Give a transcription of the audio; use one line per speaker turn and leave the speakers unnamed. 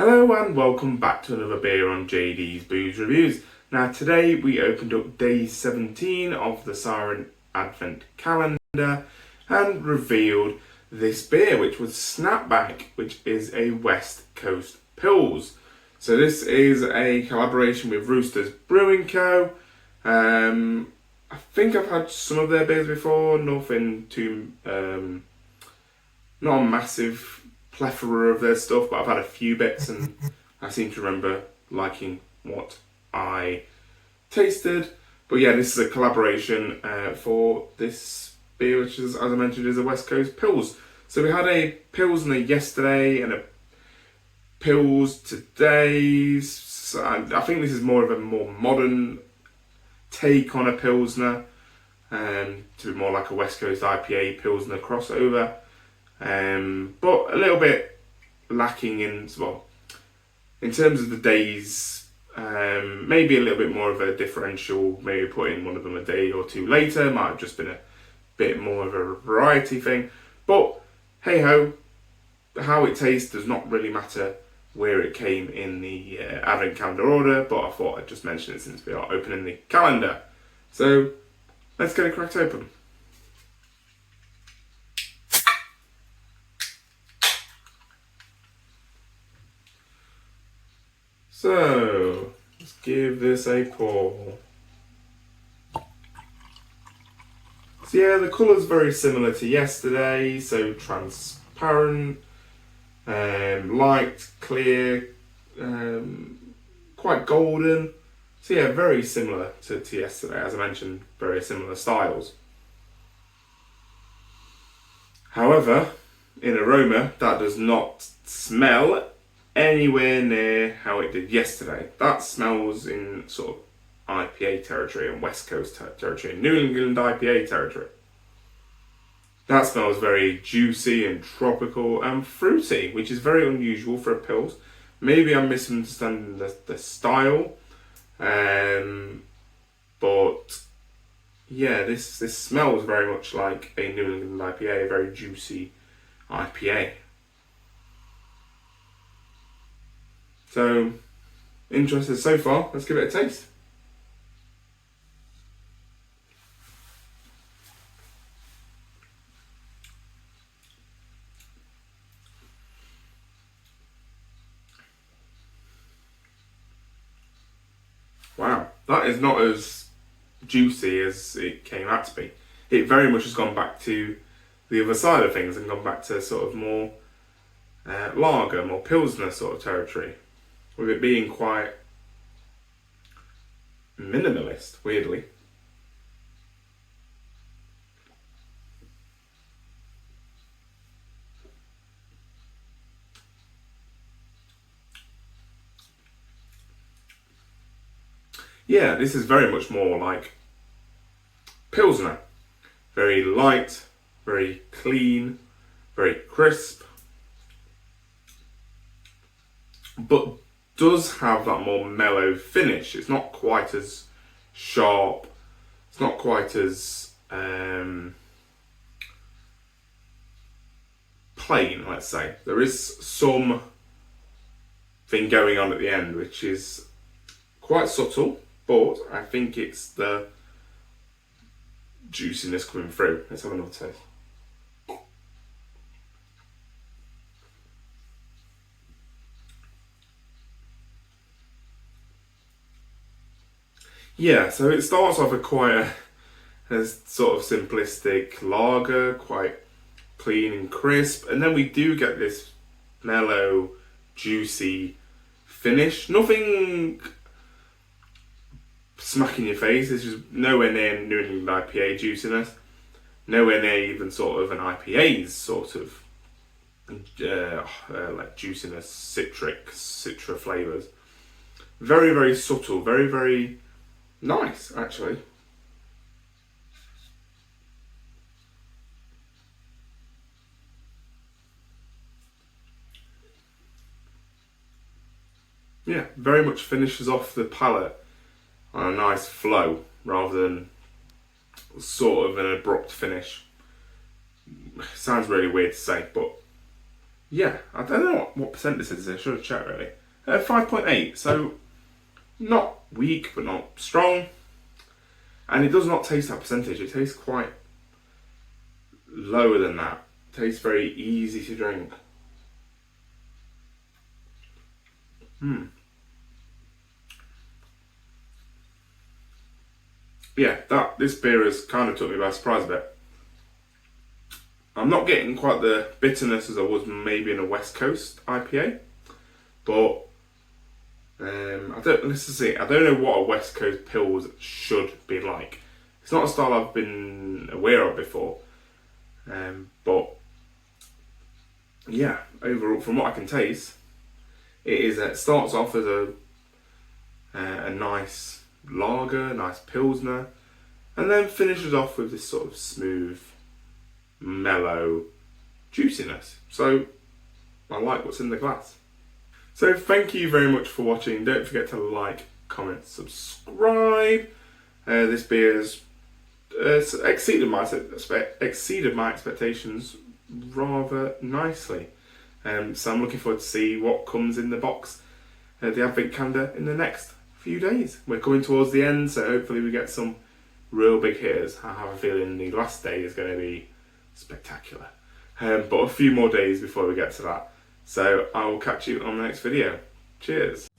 Hello and welcome back to another beer on JD's Booze Reviews. Now today we opened up day 17 of the Siren Advent Calendar and revealed this beer, which was Snapback, which is a West Coast Pils. So this is a collaboration with Roosters Brewing Co. I think I've had some of their beers before, nothing too, not a massive plethora of their stuff, but I've had a few bits and I seem to remember liking what I tasted. But yeah, this is a collaboration for this beer, which is, as I mentioned, is a West Coast Pils. So we had a Pilsner yesterday and a Pils today. So I think this is more of a more modern take on a Pilsner, to be more like a West Coast IPA Pilsner crossover. But a little bit lacking in terms of the days, maybe a little bit more of a differential, maybe putting one of them a day or two later, might have just been a bit more of a variety thing. But hey ho, how it tastes does not really matter where it came in the Advent calendar order, but I thought I'd just mention it since we are opening the calendar. So let's get it cracked open. So, let's give this a pour. So yeah, the colour's very similar to yesterday, so transparent, light, clear, quite golden. So yeah, very similar to yesterday, as I mentioned, very similar styles. However, in aroma, that does not smell anywhere near how it did yesterday. That smells in sort of IPA territory and West Coast territory, New England IPA territory. That smells very juicy and tropical and fruity, which is very unusual for a Pils. Maybe I'm misunderstanding the style, but yeah, this smells very much like a New England IPA, a very juicy IPA. So, interested so far. Let's give it a taste. Wow, that is not as juicy as it came out to be. It very much has gone back to the other side of things and gone back to sort of more lager, more Pilsner sort of territory, with it being quite minimalist, weirdly. Yeah, this is very much more like Pilsner. Very light, very clean, very crisp, but does have that more mellow finish. It's not quite as sharp, it's not quite as plain, let's say. There is some thing going on at the end which is quite subtle, but I think it's the juiciness coming through. Let's have another taste. Yeah, so it starts off a sort of simplistic lager, quite clean and crisp, and then we do get this mellow, juicy finish. Nothing smacking your face. It's just nowhere near New England IPA juiciness. Nowhere near even sort of an IPA's sort of like juiciness, citra flavours. Very, very subtle. Very, very nice, actually. Yeah, very much finishes off the palate on a nice flow rather than sort of an abrupt finish. Sounds really weird to say, but Yeah, I don't know what percent this is. I should have checked really. 5.8, so not weak but not strong. And it does not taste that percentage. It tastes quite lower than that. It tastes very easy to drink. Yeah, this beer has kind of took me by surprise a bit. I'm not getting quite the bitterness as I was maybe in a West Coast IPA, but I don't know what a West Coast Pils should be like. It's not a style I've been aware of before, but yeah, overall, from what I can taste, it starts off as a nice lager, nice pilsner, and then finishes off with this sort of smooth, mellow juiciness. So I like what's in the glass. So thank you very much for watching. Don't forget to like, comment, subscribe. This beer's exceeded my expectations rather nicely. So I'm looking forward to see what comes in the box, the Advent calendar, in the next few days. We're coming towards the end, so hopefully we get some real big hitters. I have a feeling the last day is going to be spectacular. But a few more days before we get to that. So I will catch you on the next video. Cheers.